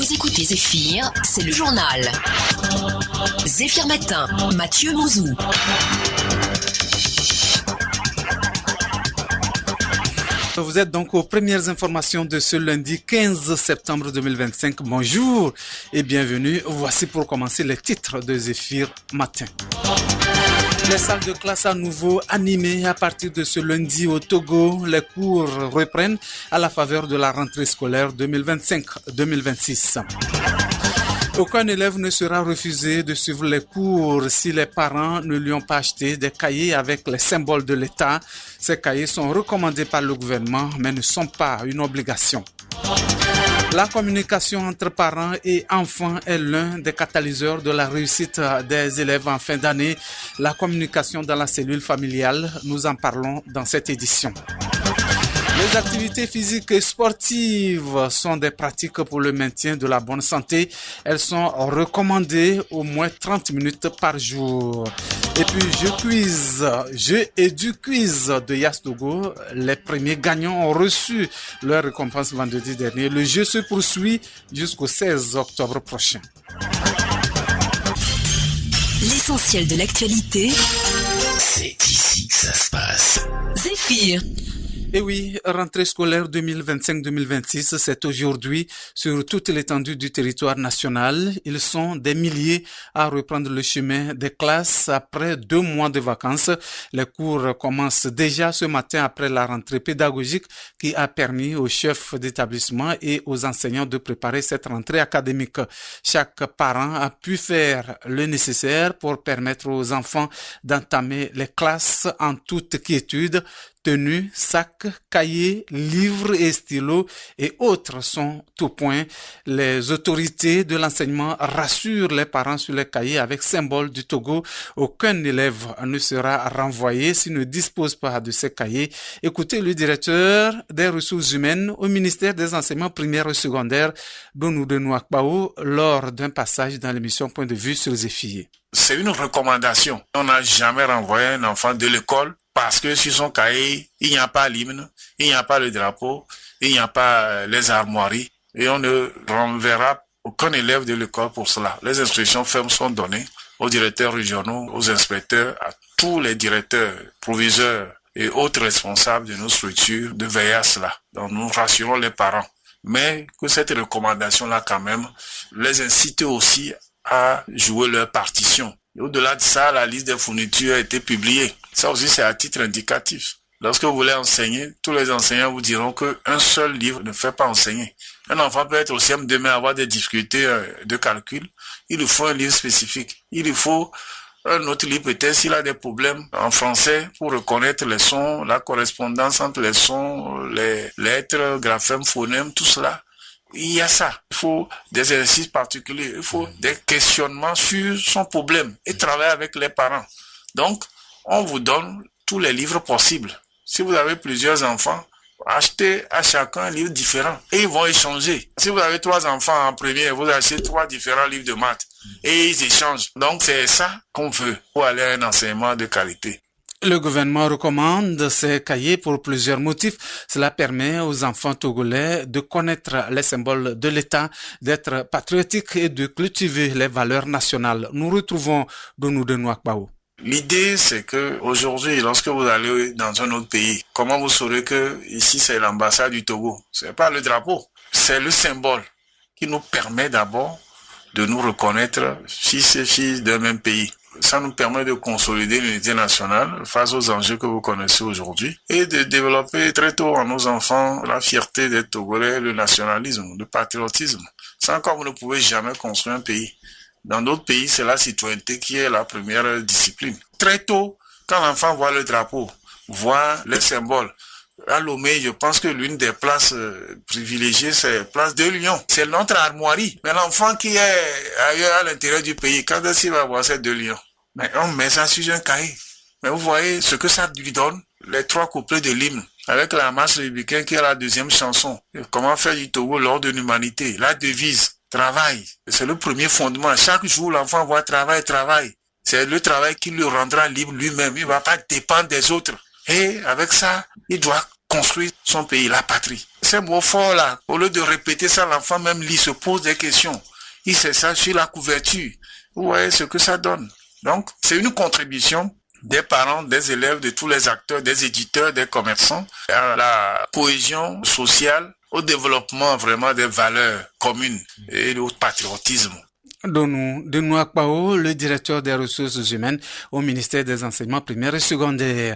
Vous écoutez Zéphyr, c'est le journal. Zéphyr Matin, Mathieu Mouzou. Vous êtes donc aux premières informations de ce lundi 15 septembre 2025. Bonjour et bienvenue. Voici pour commencer les titres de Zéphyr Matin. Les salles de classe à nouveau animées à partir de ce lundi au Togo. Les cours reprennent à la faveur de la rentrée scolaire 2025-2026. Aucun élève ne sera refusé de suivre les cours si les parents ne lui ont pas acheté des cahiers avec les symboles de l'État. Ces cahiers sont recommandés par le gouvernement mais ne sont pas une obligation. La communication entre parents et enfants est l'un des catalyseurs de la réussite des élèves en fin d'année. La communication dans la cellule familiale, nous en parlons dans cette édition. Les activités physiques et sportives sont des pratiques pour le maintien de la bonne santé. Elles sont recommandées au moins 30 minutes par jour. Et puis, jeu et du quiz de Yastogo. Les premiers gagnants ont reçu leur récompense vendredi dernier. Le jeu se poursuit jusqu'au 16 octobre prochain. L'essentiel de l'actualité, c'est ici que ça se passe. Zéphyr. Et oui, rentrée scolaire 2025-2026, c'est aujourd'hui sur toute l'étendue du territoire national. Ils sont des milliers à reprendre le chemin des classes après 2 mois de vacances. Les cours commencent déjà ce matin après la rentrée pédagogique qui a permis aux chefs d'établissement et aux enseignants de préparer cette rentrée académique. Chaque parent a pu faire le nécessaire pour permettre aux enfants d'entamer les classes en toute quiétude. Tenues, sacs, cahiers, livres et stylos et autres sont au point. Les autorités de l'enseignement rassurent les parents sur les cahiers avec symbole du Togo. Aucun élève ne sera renvoyé s'il ne dispose pas de ces cahiers. Écoutez le directeur des ressources humaines au ministère des enseignements primaires et secondaires, Donoudenou Akbao, lors d'un passage dans l'émission Point de vue sur Zéphyr. C'est une recommandation. On n'a jamais renvoyé un enfant de l'école parce que sur son cahier, il n'y a pas l'hymne, il n'y a pas le drapeau, il n'y a pas les armoiries. Et on ne renverra aucun élève de l'école pour cela. Les instructions fermes sont données aux directeurs régionaux, aux inspecteurs, à tous les directeurs, proviseurs et autres responsables de nos structures de veiller à cela. Donc nous rassurons les parents. Mais que cette recommandation-là quand même les incite aussi à jouer leur partition. Et au-delà de ça, la liste des fournitures a été publiée. Ça aussi, c'est à titre indicatif. Lorsque vous voulez enseigner, tous les enseignants vous diront qu'un seul livre ne fait pas enseigner. Un enfant peut être au CM2 mais avoir des difficultés de calcul. Il lui faut un livre spécifique. Il lui faut un autre livre peut-être s'il a des problèmes en français pour reconnaître les sons, la correspondance entre les sons, les lettres, graphèmes, phonèmes, tout cela. Il y a ça. Il faut des exercices particuliers. Il faut des questionnements sur son problème et travailler avec les parents. Donc, on vous donne tous les livres possibles. Si vous avez plusieurs enfants, achetez à chacun un livre différent et ils vont échanger. Si vous avez 3 enfants en première, vous achetez 3 différents livres de maths et ils échangent. Donc, c'est ça qu'on veut pour aller à un enseignement de qualité. Le gouvernement recommande ces cahiers pour plusieurs motifs. Cela permet aux enfants togolais de connaître les symboles de l'État, d'être patriotiques et de cultiver les valeurs nationales. Nous retrouvons Donoudenou Akbao. L'idée, c'est que aujourd'hui, lorsque vous allez dans un autre pays, comment vous saurez que ici c'est l'ambassade du Togo? C'est pas le drapeau, c'est le symbole qui nous permet d'abord de nous reconnaître fils et filles d'un même pays. Ça nous permet de consolider l'unité nationale face aux enjeux que vous connaissez aujourd'hui et de développer très tôt en nos enfants la fierté d'être Togolais, le nationalisme, le patriotisme. Sans quoi vous ne pouvez jamais construire un pays. Dans d'autres pays, c'est la citoyenneté qui est la première discipline. Très tôt, quand l'enfant voit le drapeau, voit les symboles, à Lomé, je pense que l'une des places privilégiées, c'est Place de Lyon. C'est notre armoirie. Mais l'enfant qui est ailleurs à l'intérieur du pays, quand est-ce qu'il va voir ces 2 lions? Mais on met ça sur un cahier. Mais vous voyez ce que ça lui donne, les 3 couplets de l'hymne, avec la marche républicaine qui est la 2e chanson. Et comment faire du Togo l'ordre de l'humanité, la devise, travail. C'est le premier fondement. Chaque jour, l'enfant voit travail. C'est le travail qui le rendra libre lui-même. Il ne va pas dépendre des autres. Et avec ça, il doit construire son pays, la patrie. Ces mots forts-là, au lieu de répéter ça, l'enfant même lit, se pose des questions. Il sait ça sur la couverture. Vous voyez ce que ça donne. Donc, c'est une contribution des parents, des élèves, de tous les acteurs, des éditeurs, des commerçants, à la cohésion sociale, au développement vraiment des valeurs communes et au patriotisme. Denou Akpao, le directeur des ressources humaines au ministère des enseignements primaires et secondaires.